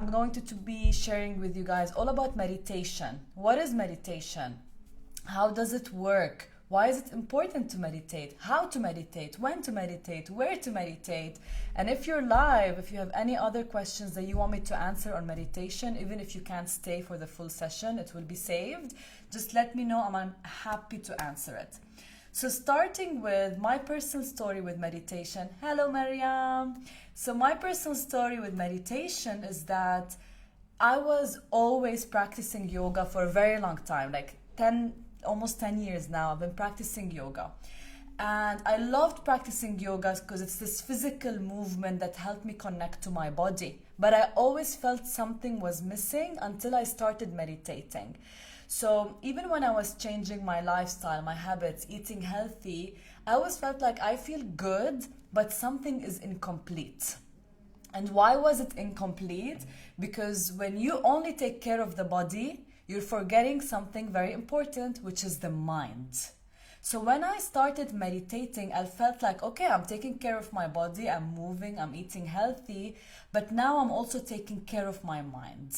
I'm going to be sharing with you guys all about meditation. What is meditation? How does it work? Why is it important to meditate? How to meditate? When to meditate? Where to meditate? And if you're live, if you have any other questions that you want me to answer on meditation, even if you can't stay for the full session, it will be saved. Just let me know. I'm happy to answer it. So starting with my personal story with meditation. Hello, Mariam. So my personal story with meditation is that I was always practicing yoga for a very long time, like almost 10 years now. I've been practicing yoga. And I loved practicing yoga because it's this physical movement that helped me connect to my body. But I always felt something was missing until I started meditating. So even when I was changing my lifestyle, my habits, eating healthy, I always felt like I feel good, but something is incomplete. And why was it incomplete? Because when you only take care of the body, you're forgetting something very important, which is the mind. So when I started meditating, I felt like, okay, I'm taking care of my body, I'm moving, I'm eating healthy, but now I'm also taking care of my mind.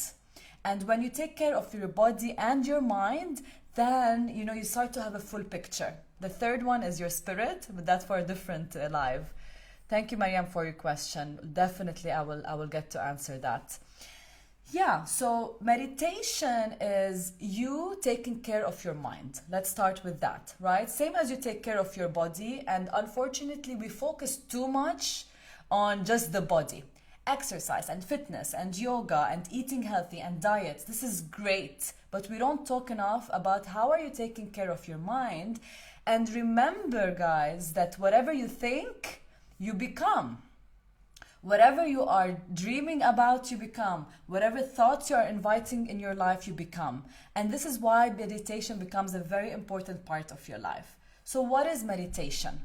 And when you take care of your body and your mind, then, you start to have a full picture. The third one is your spirit, but that's for a different live. Thank you, Mariam, for your question. Definitely, I will get to answer that. Yeah, so meditation is you taking care of your mind. Let's start with that, right? Same as you take care of your body, and unfortunately, we focus too much on just the body. Exercise and fitness and yoga and eating healthy and diets, this is great, but we don't talk enough about how are you taking care of your mind. And remember, guys, that whatever you think, you become. Whatever you are dreaming about, you become. Whatever thoughts you are inviting in your life, you become. And this is why meditation becomes a very important part of your life. So what is meditation?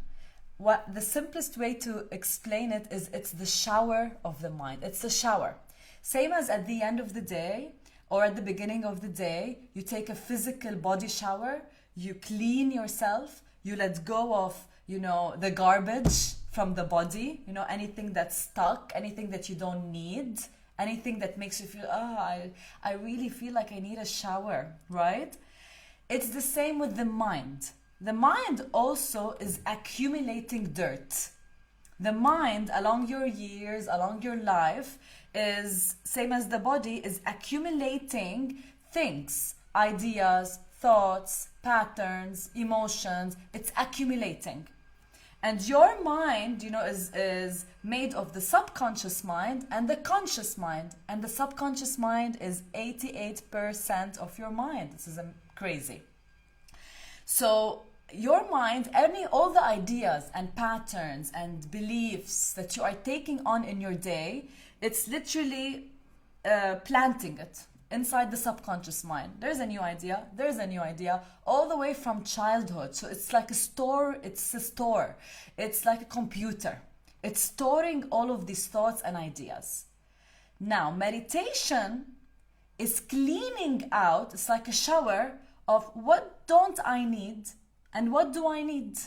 The simplest way to explain it is it's the shower of the mind. It's a shower. Same as at the end of the day or at the beginning of the day, you take a physical body shower, you clean yourself, you let go of, the garbage from the body, anything that's stuck, anything that you don't need, anything that makes you feel, I really feel like I need a shower, right? It's the same with the mind. The mind also is accumulating dirt. The mind, along your years, along your life, is same as the body, is accumulating things, ideas, thoughts, patterns, emotions. It's accumulating. And your mind, is made of the subconscious mind and the conscious mind. And the subconscious mind is 88% of your mind. This is crazy. So your mind, all the ideas and patterns and beliefs that you are taking on in your day, it's literally planting it inside the subconscious mind. There's a new idea, all the way from childhood. So it's like a store, it's like a computer. It's storing all of these thoughts and ideas. Now, meditation is cleaning out, it's like a shower of what don't I need and what do I need.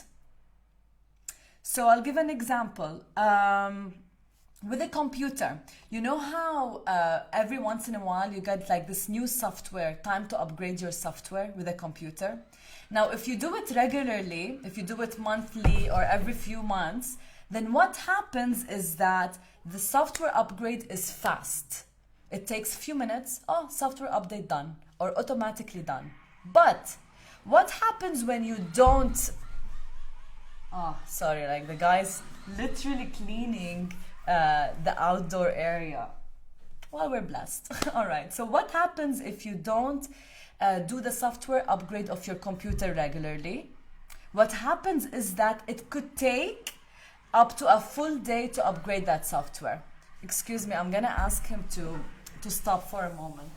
So I'll give an example. With a computer, you know how every once in a while you get like this new software, time to upgrade your software with a computer. Now, if you do it regularly, if you do it monthly or every few months, then what happens is that the software upgrade is fast. It takes a few minutes, software update done, or automatically done. But what happens when you don't... like the guy's literally cleaning the outdoor area. Well, we're blessed. All right. So what happens if you don't do the software upgrade of your computer regularly? What happens is that it could take up to a full day to upgrade that software. Excuse me, I'm gonna ask him to stop for a moment.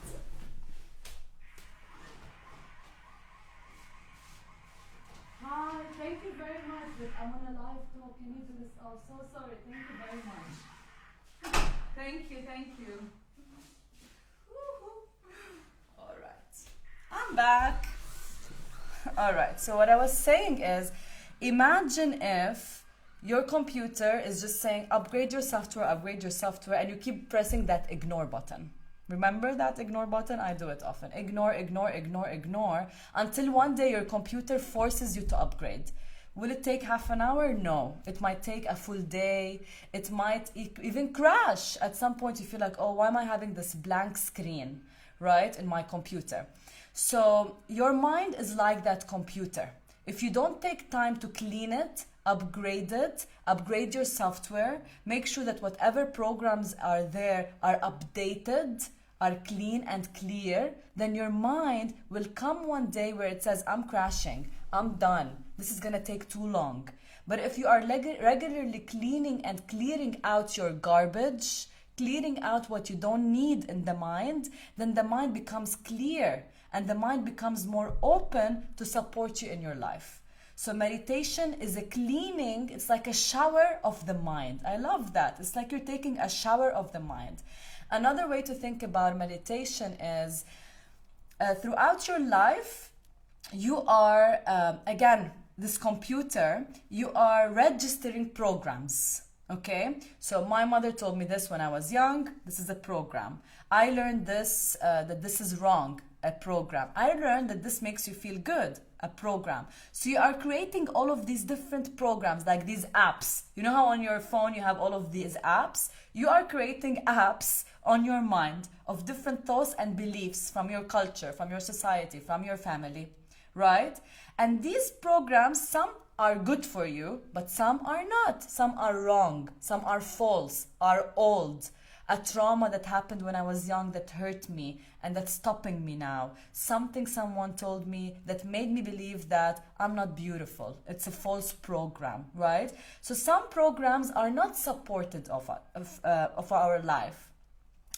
Hi, thank you very much, but I'm on a live talk. Can you do this? Oh, so sorry. Thank you very much. Thank you. Woo-hoo. All right. I'm back. All right. So what I was saying is, imagine if your computer is just saying, upgrade your software, and you keep pressing that ignore button. Remember that ignore button? I do it often. Ignore, ignore, ignore, ignore, until one day your computer forces you to upgrade. Will it take half an hour? No. It might take a full day. It might even crash. At some point you feel like, oh, why am I having this blank screen, right, in my computer? So your mind is like that computer. If you don't take time to clean it, upgrade your software, make sure that whatever programs are there are updated, are clean and clear, then your mind will come one day where it says, I'm crashing, I'm done, this is gonna take too long. But if you are regularly cleaning and clearing out your garbage, clearing out what you don't need in the mind, then the mind becomes clear and the mind becomes more open to support you in your life. So meditation is a cleaning, it's like a shower of the mind. I love that. It's like you're taking a shower of the mind. Another way to think about meditation is throughout your life, you are, again, this computer, you are registering programs. Okay, so my mother told me this when I was young. This is a program. I learned this, that this is wrong, a program. I learned that this makes you feel good, a program. So you are creating all of these different programs, like these apps. You know how on your phone you have all of these apps? You are creating apps on your mind of different thoughts and beliefs from your culture, from your society, from your family, right? And these programs, some are good for you, but some are not. Some are wrong, some are false, are old. A trauma that happened when I was young that hurt me and that's stopping me now. Something someone told me that made me believe that I'm not beautiful. It's a false program, right? So some programs are not supported of our life.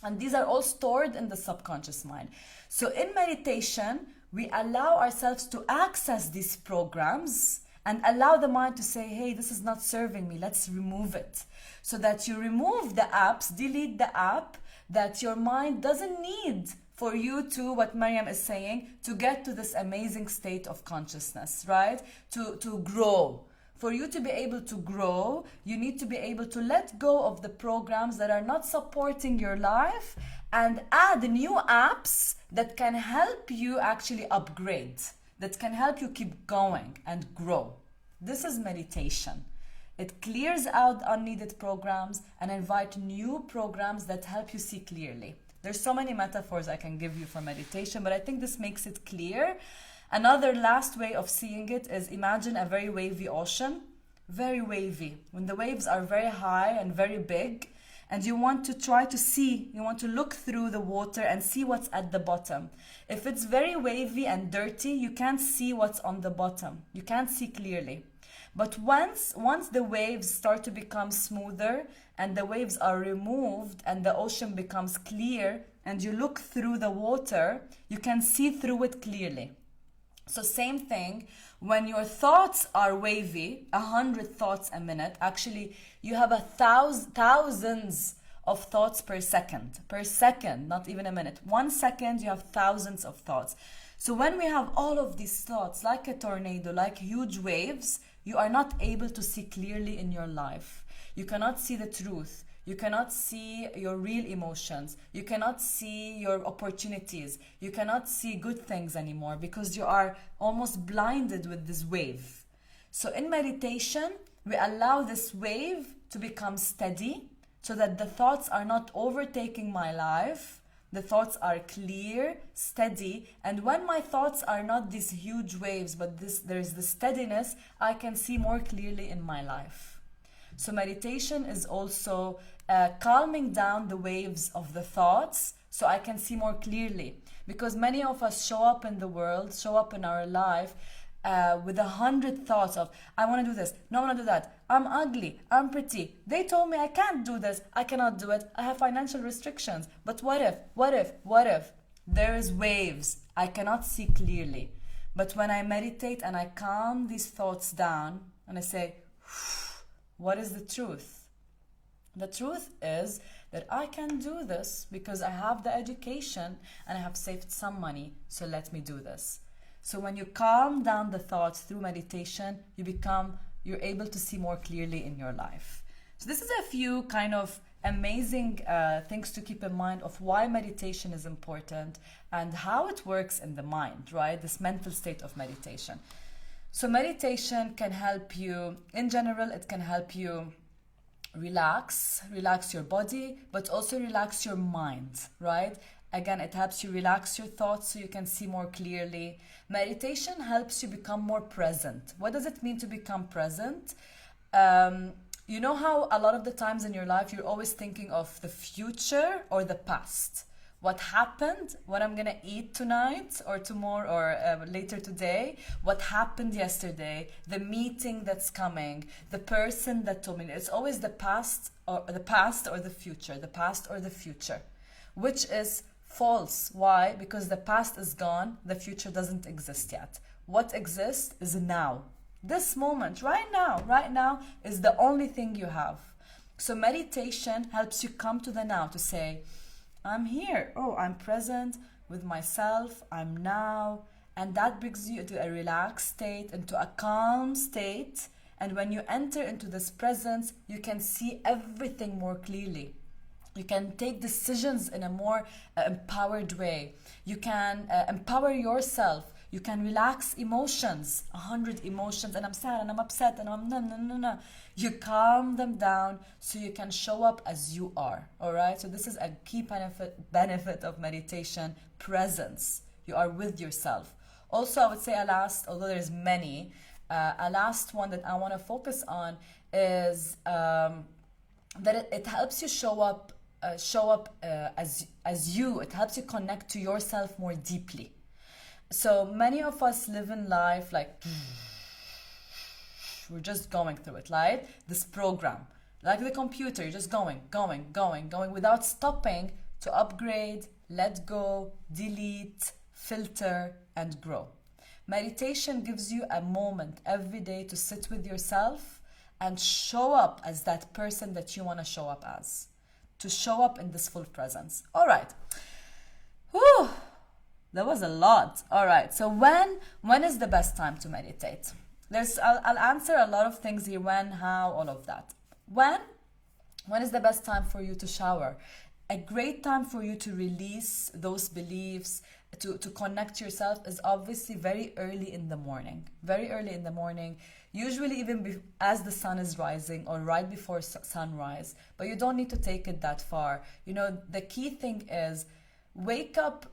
And these are all stored in the subconscious mind. So in meditation, we allow ourselves to access these programs and allow the mind to say, hey, this is not serving me, let's remove it. So that you remove the apps, delete the app that your mind doesn't need for you to, what Mariam is saying, to get to this amazing state of consciousness, right? To grow. For you to be able to grow, you need to be able to let go of the programs that are not supporting your life and add new apps that can help you actually upgrade, that can help you keep going and grow. This is meditation. It clears out unneeded programs and invite new programs that help you see clearly. There's so many metaphors I can give you for meditation, but I think this makes it clear. Another last way of seeing it is imagine a very wavy ocean, very wavy. When the waves are very high and very big, and you want to try to see, you want to look through the water and see what's at the bottom. If it's very wavy and dirty, you can't see what's on the bottom. You can't see clearly. But once the waves start to become smoother and the waves are removed and the ocean becomes clear and you look through the water, you can see through it clearly. So same thing, when your thoughts are wavy, 100 thoughts a minute, actually you have thousands of thoughts per second, not even a minute. 1 second, you have thousands of thoughts. So when we have all of these thoughts, like a tornado, like huge waves, you are not able to see clearly in your life. You cannot see the truth. You cannot see your real emotions. You cannot see your opportunities. You cannot see good things anymore because you are almost blinded with this wave. So in meditation, we allow this wave to become steady so that the thoughts are not overtaking my life. The thoughts are clear, steady, and when my thoughts are not these huge waves, but there's the steadiness, I can see more clearly in my life. So meditation is also calming down the waves of the thoughts so I can see more clearly. Because many of us show up in the world, show up in our life with 100 thoughts of, I want to do this, no, I want to do that, I'm ugly, I'm pretty, they told me I can't do this, I cannot do it, I have financial restrictions, but what if? There is waves, I cannot see clearly. But when I meditate and I calm these thoughts down and I say, what is the truth? The truth is that I can do this because I have the education and I have saved some money, so let me do this. So when you calm down the thoughts through meditation, you're able to see more clearly in your life. So this is a few kind of amazing things to keep in mind of why meditation is important and how it works in the mind, right? This mental state of meditation. So meditation can help you, in general, it can help you relax your body, but also relax your mind, right? Again, it helps you relax your thoughts so you can see more clearly. Meditation helps you become more present. What does it mean to become present? You know how a lot of the times in your life you're always thinking of the future or the past? What happened, what I'm gonna eat tonight or tomorrow or later today, what happened yesterday, the meeting that's coming, the person that told me. It's always the past or the future, the past or the future, which is false. Why? Because the past is gone, the future doesn't exist yet. What exists is now. This moment, right now is the only thing you have. So meditation helps you come to the now, to say, I'm here. Oh, I'm present with myself. I'm now. And that brings you into a relaxed state, into a calm state. And when you enter into this presence, you can see everything more clearly. You can take decisions in a more empowered way. You can empower yourself. You can relax emotions, 100 emotions, and I'm sad and I'm upset and I'm no. You calm them down so you can show up as you are, all right? So this is a key benefit of meditation, presence. You are with yourself. Also, I would say although there's many, a last one that I want to focus on is that it helps you show up as you. It helps you connect to yourself more deeply. So many of us live in life like we're just going through it, right? This program, like the computer, you're just going without stopping to upgrade, let go, delete, filter, and grow. Meditation gives you a moment every day to sit with yourself and show up as that person that you want to show up as, to show up in this full presence. All right. Whew. That was a lot. All right. So when is the best time to meditate? I'll answer a lot of things here. When, how, all of that. When is the best time for you to shower? A great time for you to release those beliefs, to connect yourself is obviously very early in the morning. Very early in the morning. Usually even as the sun is rising or right before sunrise. But you don't need to take it that far. You know, the key thing is wake up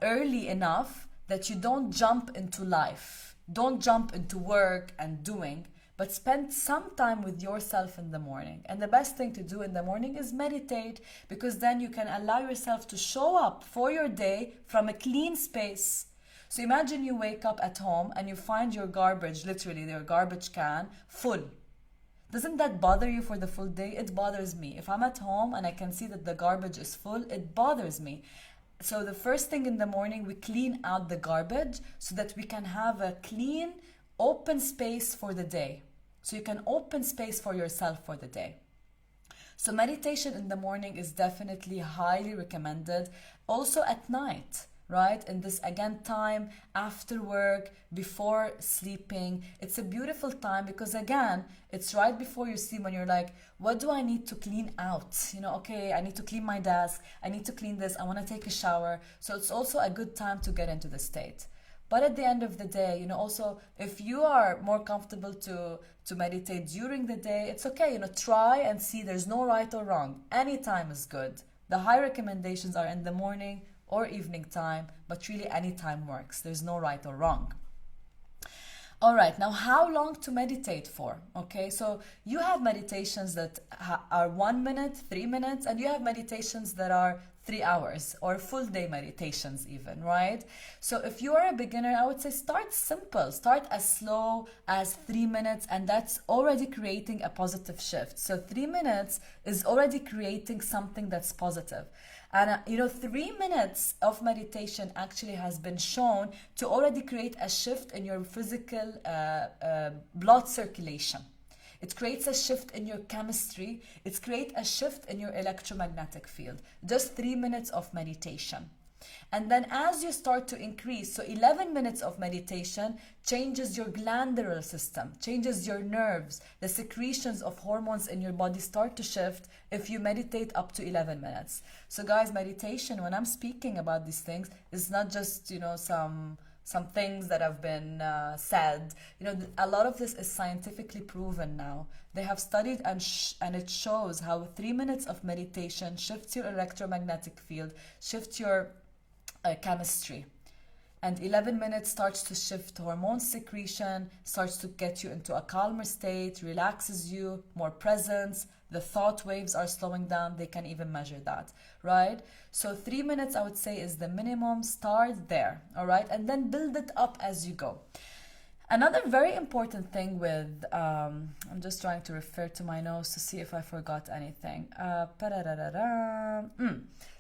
early enough that you don't jump into life. Don't jump into work and doing, but spend some time with yourself in the morning. And the best thing to do in the morning is meditate, because then you can allow yourself to show up for your day from a clean space. So imagine you wake up at home and you find your garbage, literally your garbage can, full. Doesn't that bother you for the full day? It bothers me. If I'm at home and I can see that the garbage is full, it bothers me. So the first thing in the morning, we clean out the garbage so that we can have a clean, open space for the day. So you can open space for yourself for the day. So meditation in the morning is definitely highly recommended. Also at night, right? In this, again, time after work, before sleeping. It's a beautiful time because, again, it's right before you sleep when you're like, what do I need to clean out? You know, okay, I need to clean my desk. I need to clean this. I want to take a shower. So it's also a good time to get into the state. But at the end of the day, you know, also, if you are more comfortable to meditate during the day, it's okay, you know, try and see. There's no right or wrong. Any time is good. The high recommendations are in the morning or evening time, but really any time works. There's no right or wrong. All right, now how long to meditate for? Okay, so you have meditations that are 1 minute, 3 minutes, and you have meditations that are 3 hours or full day meditations even, right? So if you are a beginner, I would say start simple. Start as slow as 3 minutes, and that's already creating a positive shift. So 3 minutes is already creating something that's positive. And you know, 3 minutes of meditation actually has been shown to already create a shift in your physical blood circulation. It creates a shift in your chemistry. It creates a shift in your electromagnetic field. Just 3 minutes of meditation. And then as you start to increase, so 11 minutes of meditation changes your glandular system, changes your nerves. The secretions of hormones in your body start to shift if you meditate up to 11 minutes. So guys, meditation, when I'm speaking about these things, is not just, some things that have been said. A lot of this is scientifically proven now. They have studied and it shows how 3 minutes of meditation shifts your electromagnetic field, shifts your chemistry. And 11 minutes starts to shift hormone secretion, starts to get you into a calmer state, relaxes you, more presence. The thought waves are slowing down. They can even measure that, right? So 3 minutes, I would say, is the minimum. Start there, all right? And then build it up as you go. Another very important thing with, I'm just trying to refer to my notes to see if I forgot anything.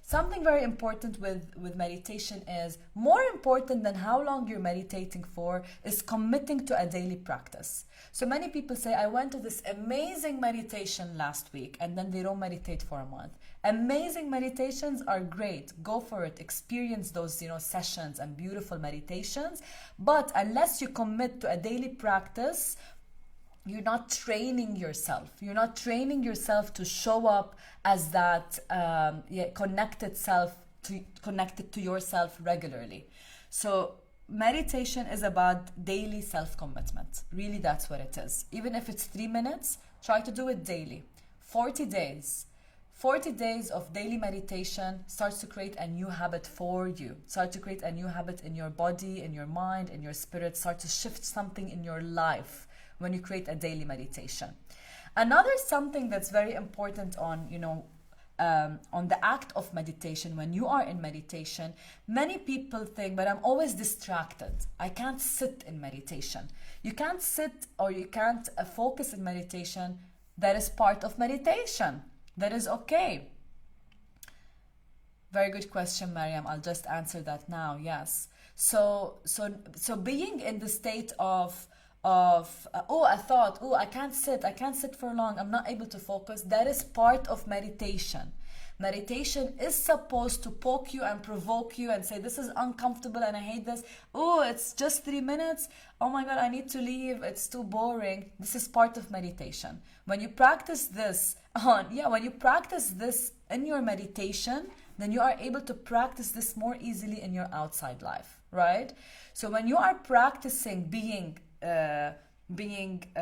Something very important with meditation is, more important than how long you're meditating for, is committing to a daily practice. So many people say, I went to this amazing meditation last week, and then they don't meditate for a month. Amazing meditations are great. Go for it. Experience those, sessions and beautiful meditations. But unless you commit to a daily practice, you're not training yourself. You're not training yourself to show up as that connected to yourself regularly. So meditation is about daily self-commitment. Really, that's what it is. Even if it's 3 minutes, try to do it daily. 40 days. 40 days of daily meditation starts to create a new habit for you. Start to create a new habit in your body, in your mind, in your spirit. Start to shift something in your life when you create a daily meditation. Another something that's very important on the act of meditation, when you are in meditation, many people think, but I'm always distracted. I can't sit in meditation. You can't sit or you can't focus in meditation. That is part of meditation. That is okay. Very good question, Mariam. I'll just answer that now. Yes. So being in the state of I thought, I can't sit for long, I'm not able to focus, that is part of meditation. Meditation is supposed to poke you and provoke you and say, this is uncomfortable and I hate this. It's just 3 minutes. Oh my God, I need to leave. It's too boring. This is part of meditation. When you practice this in your meditation, then you are able to practice this more easily in your outside life, right? So when you are practicing being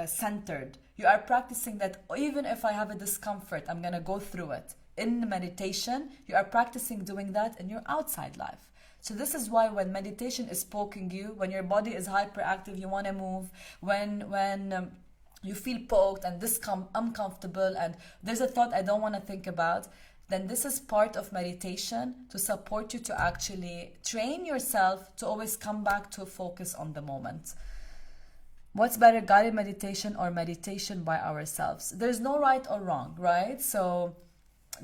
centered, you are practicing that even if I have a discomfort, I'm gonna go through it. In meditation, you are practicing doing that in your outside life. So this is why when meditation is poking you, when your body is hyperactive, you want to move, when you feel poked and uncomfortable and there's a thought I don't want to think about, then this is part of meditation to support you to actually train yourself to always come back to focus on the moment. What's better, guided meditation or meditation by ourselves? There's no right or wrong, right? So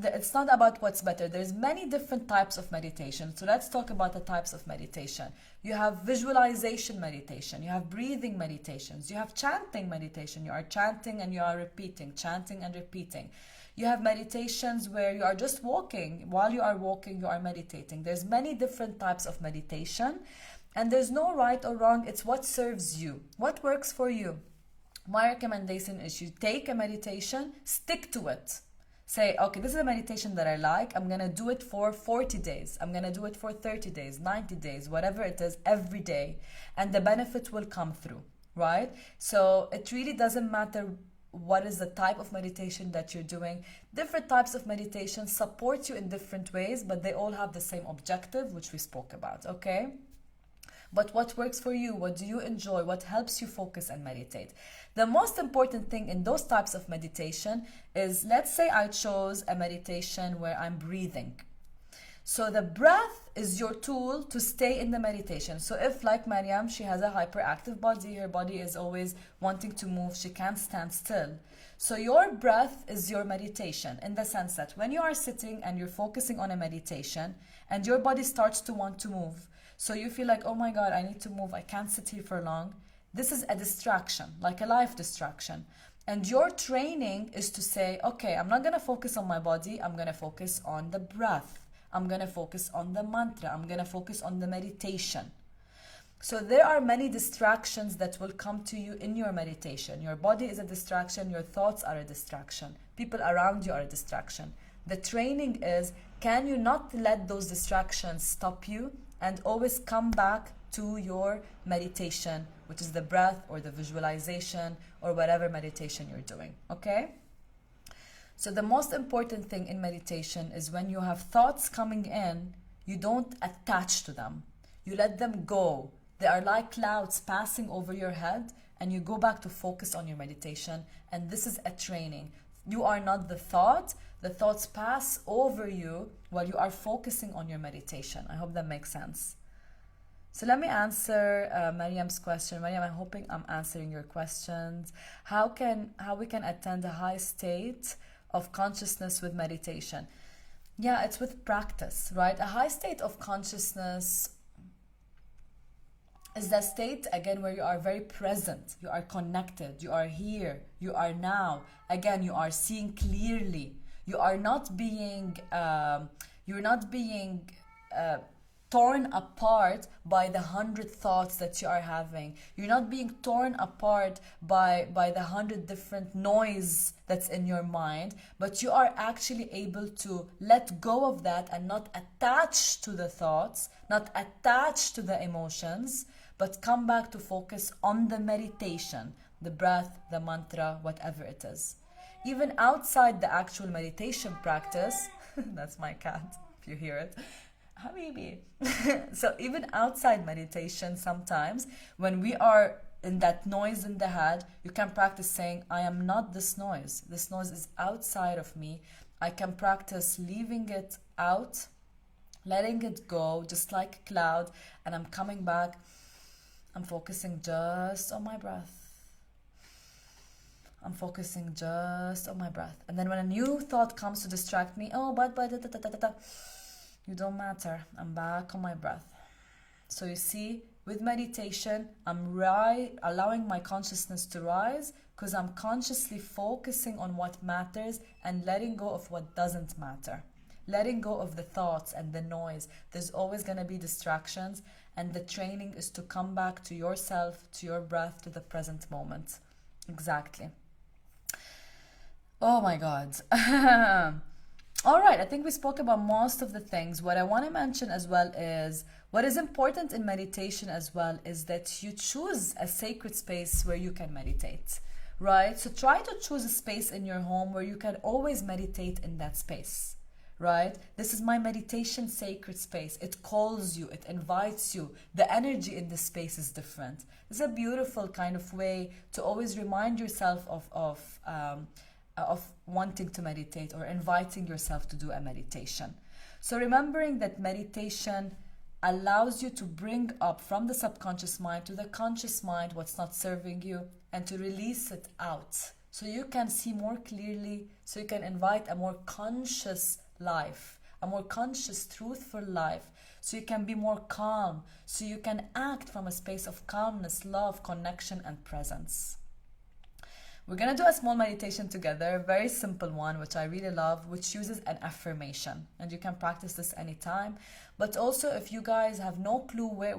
it's not about what's better. There's many different types of meditation. So let's talk about the types of meditation. You have visualization meditation. You have breathing meditations. You have chanting meditation. You are chanting and you are repeating, chanting and repeating. You have meditations where you are just walking. While you are walking, you are meditating. There's many different types of meditation. And there's no right or wrong. It's what serves you. What works for you. My recommendation is you take a meditation, stick to it. Say, okay, this is a meditation that I like. I'm going to do it for 40 days. I'm going to do it for 30 days, 90 days, whatever it is, every day. And the benefit will come through, right? So it really doesn't matter what is the type of meditation that you're doing. Different types of meditation support you in different ways, but they all have the same objective, which we spoke about, okay? But what works for you? What do you enjoy? What helps you focus and meditate? The most important thing in those types of meditation is, let's say I chose a meditation where I'm breathing. So the breath is your tool to stay in the meditation. So if, like Mariam, she has a hyperactive body, her body is always wanting to move, she can't stand still. So your breath is your meditation, in the sense that when you are sitting and you're focusing on a meditation and your body starts to want to move, so you feel like, oh my God, I need to move, I can't sit here for long. This is a distraction, like a life distraction. And your training is to say, okay, I'm not going to focus on my body, I'm going to focus on the breath. I'm going to focus on the mantra. I'm going to focus on the meditation. So there are many distractions that will come to you in your meditation. Your body is a distraction. Your thoughts are a distraction. People around you are a distraction. The training is, can you not let those distractions stop you and always come back to your meditation, which is the breath or the visualization or whatever meditation you're doing, okay? So the most important thing in meditation is when you have thoughts coming in, you don't attach to them. You let them go. They are like clouds passing over your head, and you go back to focus on your meditation. And this is a training. You are not the thought. The thoughts pass over you while you are focusing on your meditation. I hope that makes sense. So let me answer Mariam's question. Mariam, I'm hoping I'm answering your questions. How we can attain a high state of consciousness with meditation? Yeah, it's with practice, right? A high state of consciousness is the state, again, where you are very present, you are connected, you are here, you are now. Again, you are seeing clearly. You are not being, torn apart by the 100 thoughts that you are having. You're not being torn apart by the 100 different noise that's in your mind, but you are actually able to let go of that and not attach to the thoughts, not attach to the emotions, but come back to focus on the meditation, the breath, the mantra, whatever it is. Even outside the actual meditation practice, that's my cat, if you hear it, Habibi. So even outside meditation, sometimes when we are in that noise in the head, you can practice saying, I am not this noise. This noise is outside of me. I can practice leaving it out, letting it go, just like a cloud, and I'm coming back. I'm focusing just on my breath. I'm focusing just on my breath. And then when a new thought comes to distract me, you don't matter. I'm back on my breath. So you see, with meditation, I'm allowing my consciousness to rise because I'm consciously focusing on what matters and letting go of what doesn't matter. Letting go of the thoughts and the noise. There's always going to be distractions, and the training is to come back to yourself, to your breath, to the present moment. Exactly. Oh my God. All right, I think we spoke about most of the things. What I want to mention as well is, what is important in meditation as well is that you choose a sacred space where you can meditate, right? So try to choose a space in your home where you can always meditate in that space, right? This is my meditation sacred space. It calls you, it invites you. The energy in this space is different. It's a beautiful kind of way to always remind yourself of wanting to meditate or inviting yourself to do a meditation. So remembering that meditation allows you to bring up from the subconscious mind to the conscious mind what's not serving you and to release it out so you can see more clearly, so you can invite a more conscious life, a more conscious, truthful life, so you can be more calm, so you can act from a space of calmness, love, connection, and presence. We're going to do a small meditation together, a very simple one, which I really love, which uses an affirmation. And you can practice this anytime. But also, if you guys have no clue where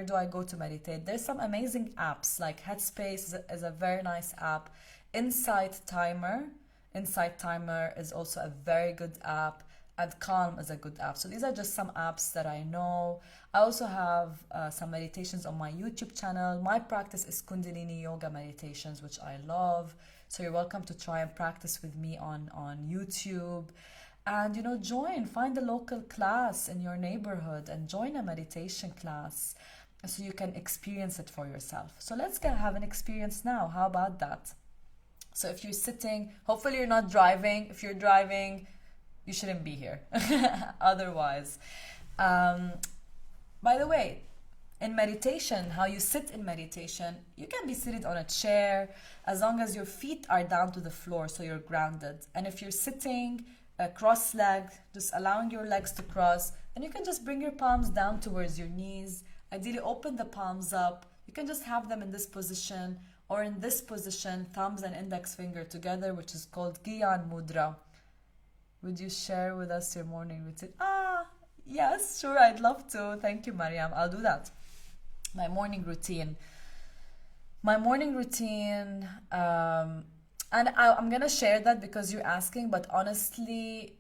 do I go to meditate? There's some amazing apps, like Headspace is a very nice app. Insight Timer is also a very good app. And Calm is a good app. So these are just some apps that I know. I also have some meditations on my YouTube channel. My practice is Kundalini Yoga meditations, which I love. So you're welcome to try and practice with me on YouTube. And, find a local class in your neighborhood and join a meditation class so you can experience it for yourself. So let's have an experience now. How about that? So if you're sitting, hopefully you're not driving. If you're driving, you shouldn't be here. Otherwise. By the way, in meditation, how you sit in meditation, you can be seated on a chair as long as your feet are down to the floor, so you're grounded. And if you're sitting cross-legged, just allowing your legs to cross, and you can just bring your palms down towards your knees. Ideally, open the palms up. You can just have them in this position, or in this position, thumbs and index finger together, which is called Gyan Mudra. Would you share with us your morning routine? Yes, sure, I'd love to. Thank you, Mariam. I'll do that. My morning routine. My morning routine, and I'm gonna share that because you're asking, but honestly,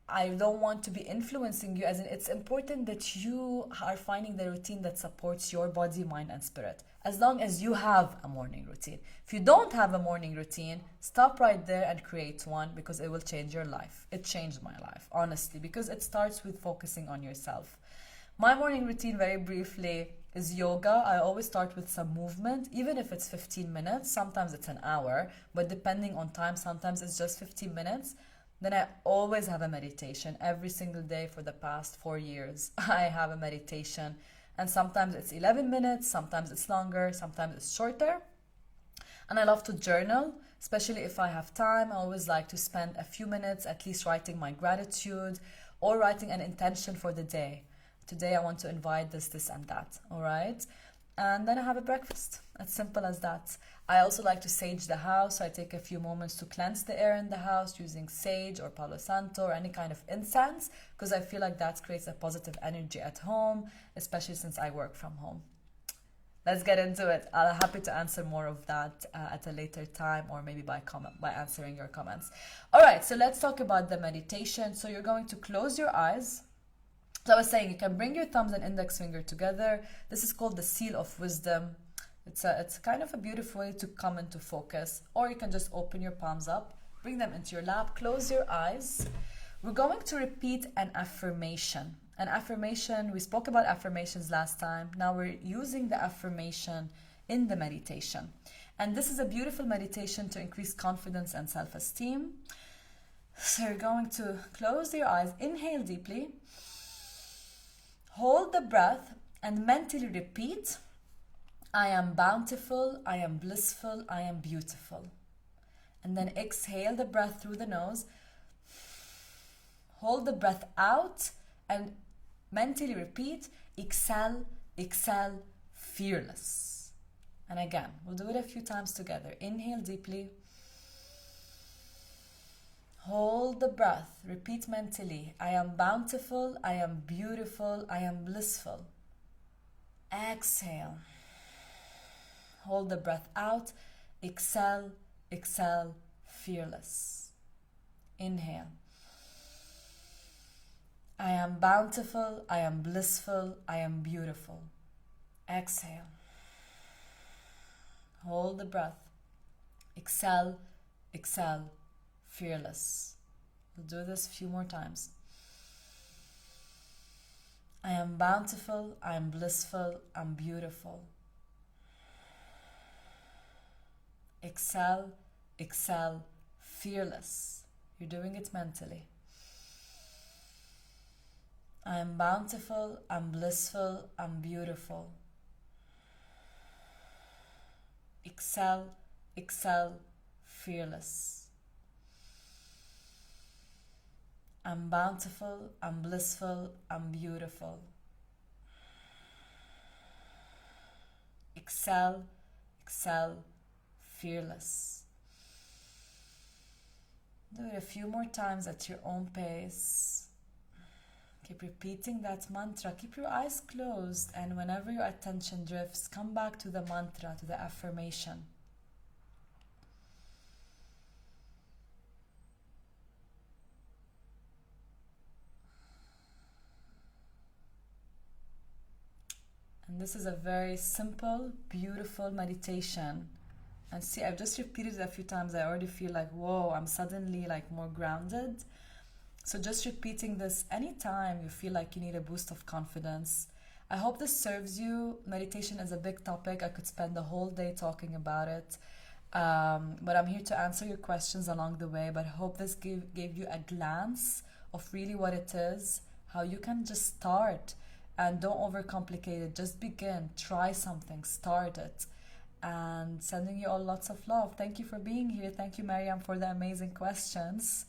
I don't want to be influencing you, as in it's important that you are finding the routine that supports your body, mind, and spirit. As long as you have a morning routine. If you don't have a morning routine, stop right there and create one because it will change your life. It changed my life, honestly, because it starts with focusing on yourself. My morning routine, very briefly, is yoga. I always start with some movement, even if it's 15 minutes. Sometimes it's an hour, but depending on time, sometimes it's just 15 minutes. Then I always have a meditation every single day for the past 4 years. I have a meditation, and sometimes it's 11 minutes, sometimes it's longer, sometimes it's shorter. And I love to journal, especially if I have time. I always like to spend a few minutes at least writing my gratitude or writing an intention for the day. Today I want to invite this, and that. All right. And then I have a breakfast. As simple as that. I also like to sage the house. So I take a few moments to cleanse the air in the house using sage or Palo Santo or any kind of incense, because I feel like that creates a positive energy at home, especially since I work from home. Let's get into it. I'll happy to answer more of that at a later time, or maybe by answering your comments. All right, so let's talk about the meditation. So you're going to close your eyes. So I was saying you can bring your thumbs and index finger together. This is called the seal of wisdom. It's kind of a beautiful way to come into focus. Or you can just open your palms up, bring them into your lap, close your eyes. We're going to repeat an affirmation. An affirmation, we spoke about affirmations last time. Now we're using the affirmation in the meditation. And this is a beautiful meditation to increase confidence and self-esteem. So you're going to close your eyes, inhale deeply. Hold the breath and mentally repeat, I am bountiful, I am blissful, I am beautiful. And then exhale the breath through the nose. Hold the breath out and mentally repeat, excel, excel, fearless. And again, we'll do it a few times together. Inhale deeply. Hold the breath. Repeat mentally. I am bountiful. I am beautiful. I am blissful. Exhale. Hold the breath out. Excel, excel, fearless. Inhale. I am bountiful. I am blissful. I am beautiful. Exhale. Hold the breath. Excel, excel, fearless. We'll do this a few more times. I am bountiful, I am blissful, I'm beautiful. Excel, excel, fearless. You're doing it mentally. I am bountiful, I'm blissful, I'm beautiful. Excel, excel, fearless. I'm bountiful, I'm blissful, I'm beautiful. Excel, excel, fearless. Do it a few more times at your own pace. Keep repeating that mantra. Keep your eyes closed, and whenever your attention drifts, come back to the mantra, to the affirmation. And this is a very simple, beautiful meditation. And see, I've just repeated it a few times. I already feel like, whoa, I'm suddenly like more grounded. So just repeating this anytime you feel like you need a boost of confidence. I hope this serves you. Meditation is a big topic. I could spend the whole day talking about it. But I'm here to answer your questions along the way. But I hope this gave you a glance of really what it is, how you can just start. And don't overcomplicate it. Just begin. Try something. Start it. And sending you all lots of love. Thank you for being here. Thank you, Mariam, for the amazing questions.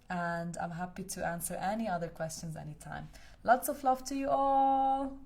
And I'm happy to answer any other questions anytime. Lots of love to you all.